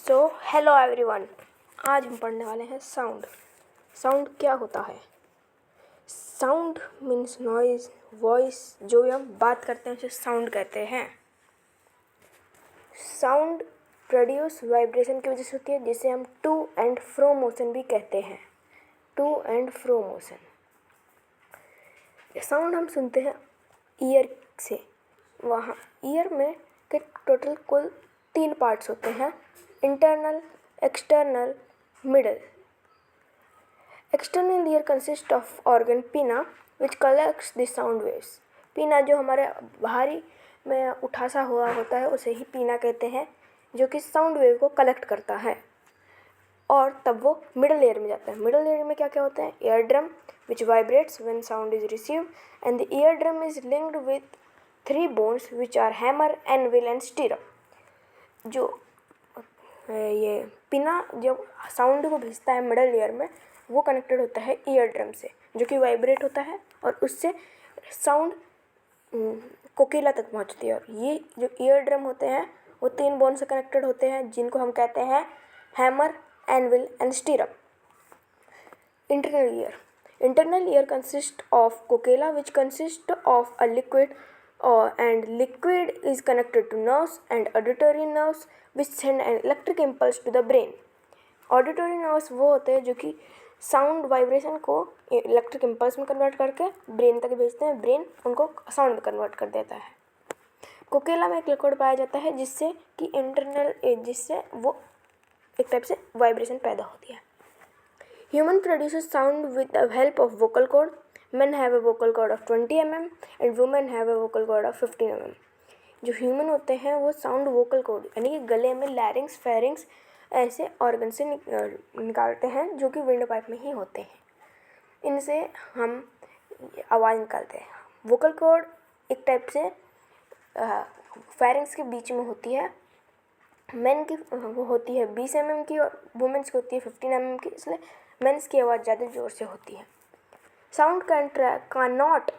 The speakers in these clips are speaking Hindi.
So hello everyone. आज हम पढ़ने वाले हैं साउंड। साउंड क्या होता है? Sound means noise, voice. जो भी हम बात करते हैं उसे साउंड कहते हैं। साउंड प्रोड्यूस वाइब्रेशन की वजह से होती है, जिसे हम टू एंड फ्रो मोशन भी कहते हैं। To and fro motion. Sound हम सुनते हैं ईयर से। वहाँ ईयर में के टोटल कुल 3 पार्ट्स होते हैं: internal, external, middle. External ear consist of organ पिना विच कलेक्ट्स द साउंड वेव्स। पिना जो हमारे बाहरी में उठासा हुआ होता है उसे ही पिना कहते हैं, जो कि साउंड वेव को कलेक्ट करता है। और तब वो मिडल ईयर में जाता है। मिडल ईयर में क्या क्या होता है? Ear drum which vibrates when sound is received and the ear drum is linked with 3 bones which are hammer, anvil and stirrup. जो ये पिना जब साउंड को भेजता है मिडल ईयर में, वो कनेक्टेड होता है ईयर ड्रम से, जो कि वाइब्रेट होता है और उससे साउंड कोकिला तक पहुंचती है। और ये जो ईयर ड्रम होते हैं वो 3 बोन से कनेक्टेड होते हैं, जिनको हम कहते हैं hammer, anvil and stirrup. Internal ear consist of cochlea which consist of a liquid and liquid is connected to nerves and auditory nerves which send an electric impulse to the brain. Auditory nerves वो होते हैं जो कि साउंड वाइब्रेशन को इलेक्ट्रिक इम्पल्स में कन्वर्ट करके ब्रेन तक भेजते हैं। ब्रेन उनको साउंड में कन्वर्ट कर देता है। कोकेला में एक लिक्विड पाया जाता है जिससे वो एक टाइप से वाइब्रेशन पैदा होती है। Human produces sound with the help of vocal cord. Men have a vocal cord of 20 mm and women have a vocal cord of 15 mm. जो ह्यूमन होते हैं वो साउंड वोकल कॉर्ड यानी कि गले में लैरिंग्स, फेरिंग्स ऐसे ऑर्गन से निकालते हैं, जो कि विंड पाइप में ही होते हैं। इनसे हम आवाज़ निकालते हैं। वोकल कॉर्ड एक टाइप से फेरिंग्स के बीच में होती है। मेन की वो होती है 20 mm की और वुमेन्स की होती है 15 mm की, इसलिए मेंस की आवाज़ ज़्यादा ज़ोर से होती है। Sound can not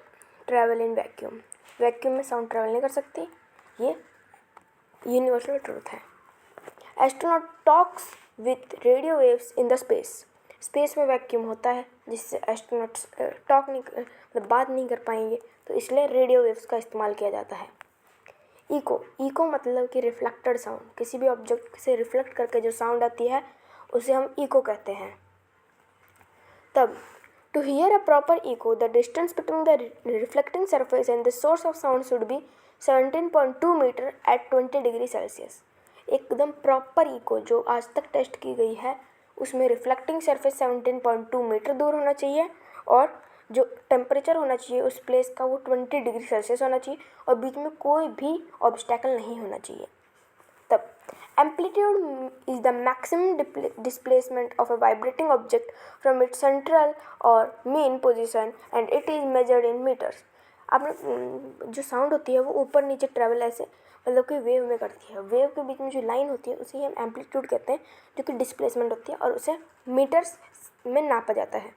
travel in vacuum. Vacuum में साउंड ट्रैवल नहीं कर सकती, ये यूनिवर्सल ट्रूथ है। Astronaut talks with radio waves in the space. Space में वैक्यूम होता है जिससे एस्ट्रोनॉट्स बात नहीं कर पाएंगे, तो इसलिए रेडियो वेव्स का इस्तेमाल किया जाता है। इको मतलब कि रिफ्लेक्टेड साउंड। किसी भी ऑब्जेक्ट से रिफ्लेक्ट करके जो साउंड आती है उसे हम इको कहते हैं। तब to hear a proper echo, the distance between the reflecting surface and the source of sound should be 17.2 meter at 20 degree Celsius. एकदम प्रॉपर इको जो आज तक टेस्ट की गई है उसमें रिफ्लेक्टिंग सरफेस 17.2 मीटर दूर होना चाहिए और जो टेम्परेचर होना चाहिए उस प्लेस का वो 20 डिग्री सेल्सियस होना चाहिए और बीच में कोई भी ऑब्स्टैकल नहीं होना चाहिए। तब amplitude is the maximum displacement of a vibrating object from its central or mean position and it is measured in meters. आपने जो साउंड होती है वो ऊपर नीचे ट्रैवल ऐसे मतलब कि वेव में करती है। वेव के बीच में जो लाइन होती है उसे हम एम्पलीट्यूड कहते हैं, जो कि डिस्प्लेसमेंट होती है और उसे मीटर्स में नापा जाता है।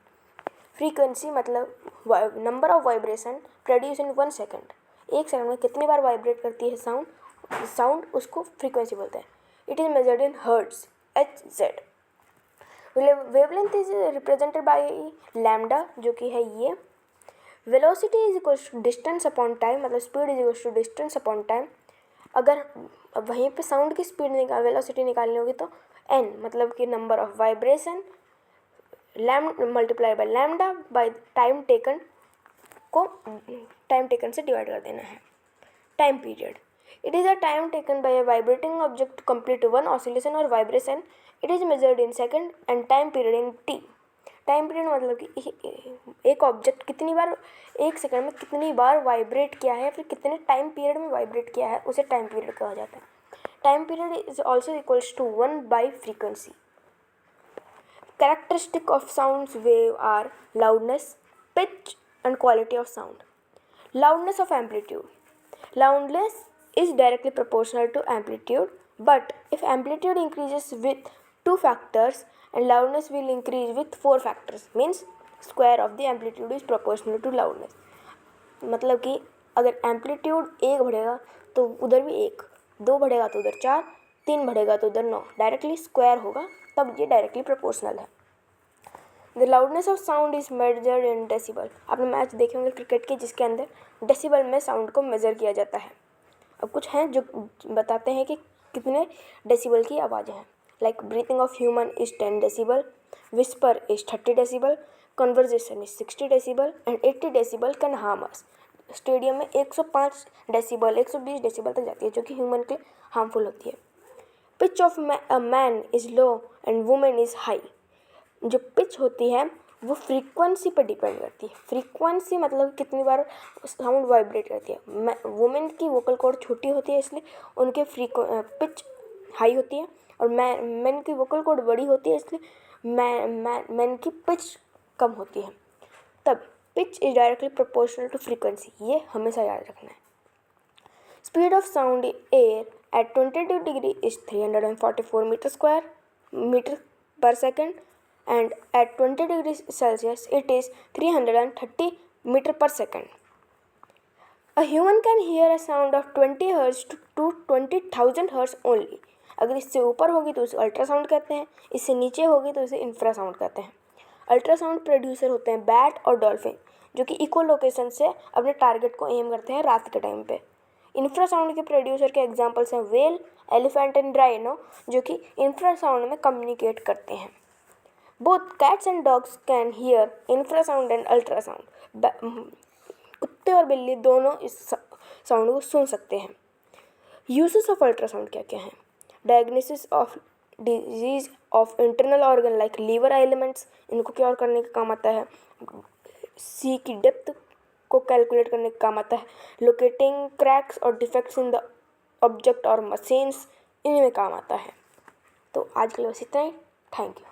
फ्रीक्वेंसी मतलब number of vibration produce in 1 second. 1 second में कितनी बार वाइब्रेट करती है साउंड उसको फ्रीक्वेंसी बोलते हैं। It is measured in hertz, Hz। Wavelength is represented by lambda, जो कि है ये। Velocity is equals to distance upon time, मतलब speed is equals to distance upon time. अगर वहीं पे साउंड की वेलोसिटी निकालनी होगी तो n मतलब कि number of vibration multiply by lambda by time taken को टाइम टेकन से डिवाइड कर देना है। Time period it is a time taken by a vibrating object to complete one oscillation or vibration. It is measured in second and time period in t. Time period मतलब कि एक ऑब्जेक्ट कितनी बार 1 सेकंड में कितनी बार वाइब्रेट किया है, फिर कितने टाइम पीरियड में वाइब्रेट किया है, उसे टाइम पीरियड कहा जाता है। Time period is also equals to 1 by frequency. Characteristic of sounds wave are loudness, pitch and quality of sound. Loudness of amplitude. Loudness is directly proportional to amplitude, but if amplitude increases with 2 factors and loudness will increase with 4 factors, means square of the amplitude is proportional to loudness। मतलब कि अगर एम्पलीट्यूड 1 बढ़ेगा तो उधर भी 1, 2 बढ़ेगा तो उधर 4, 3 बढ़ेगा तो उधर 9, डायरेक्टली स्क्वायर होगा, तब ये डायरेक्टली प्रोपोर्शनल है। The loudness of sound is measured in decibel. आपने मैच देखे होंगे क्रिकेट के जिसके अंदर डेसिबल में साउंड को मेज़र किया जाता है। अब कुछ हैं जो बताते हैं कि कितने डेसिबल की आवाज़ें हैं। Like breathing of human is 10 decibel, whisper is 30 decibel, conversation is 60 decibel and 80 decibel can harm us. Stadium में 105 डेसिबल 120 डेसिबल तक जाती है, जो कि ह्यूमन के हार्मफुल होती है। Pitch of a man is low and women is high. जो पिच होती है वो फ्रीक्वेंसी पर डिपेंड करती है। फ्रीक्वेंसी मतलब कितनी बार साउंड वाइब्रेट करती है। वुमेन की वोकल कॉर्ड छोटी होती है, इसलिए उनके पिच हाई होती है, और मैन की वोकल कॉर्ड बड़ी होती है, इसलिए मैन की पिच कम होती है। तब pitch is directly proportional to frequency, ये हमेशा याद रखना है। Speed of sound air at 22 degree is 344 meter per second, and at 20 degrees Celsius it is 330 meter per second. A human can hear a sound of 20 hertz to 20,000 hertz only. अगर इससे ऊपर होगी तो उसे अल्ट्रासाउंड कहते हैं, इससे नीचे होगी तो उसे इंफ्रासाउंड कहते हैं। अल्ट्रासाउंड प्रोड्यूसर होते हैं बैट और डॉल्फिन, जो कि इको लोकेशन से अपने टारगेट को एम करते हैं रात के टाइम पे। इंफ्रासाउंड के प्रोड्यूसर के एग्जांपल्स हैं व्हेल, एलिफेंट एंड राइनो, जो कि इंफ्रासाउंड में कम्युनिकेट करते हैं। Both cats and dogs can hear infrasound and ultrasound. कुत्ते और बिल्ली दोनों इस साउंड को सुन सकते हैं। यूजेस ऑफ अल्ट्रासाउंड क्या क्या हैं? Diagnosis of disease of internal organ like liver elements, इनको क्योर करने का काम आता है। सी की डेप्थ को कैलकुलेट करने का काम आता है। लोकेटिंग क्रैक्स और डिफेक्ट्स इन द ऑब्जेक्ट और मशीन्स, इनमें काम आता है। तो आज के लिए बस इतना ही। Thank you.